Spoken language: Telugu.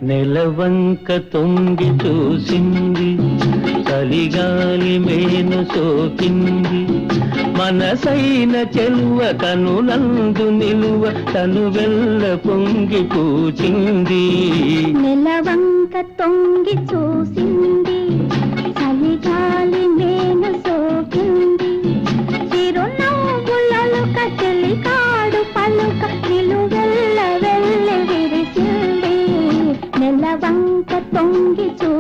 నెలవంక తొంగి చూసింది, చలిగాలి మేను సోకింది, మనసైన చెలువ కనులందు నిలువ తను వెల్ల పొంగి పూచింది. నెలవంక తొంగి చూసింది, చలిగాలి మేను సోకింది, చిరునవ్వులలో కచెలి కాడు పలుక నిలువెల్ల వెళ్ళి విరిసింది. నెలవంక తొంగి చూ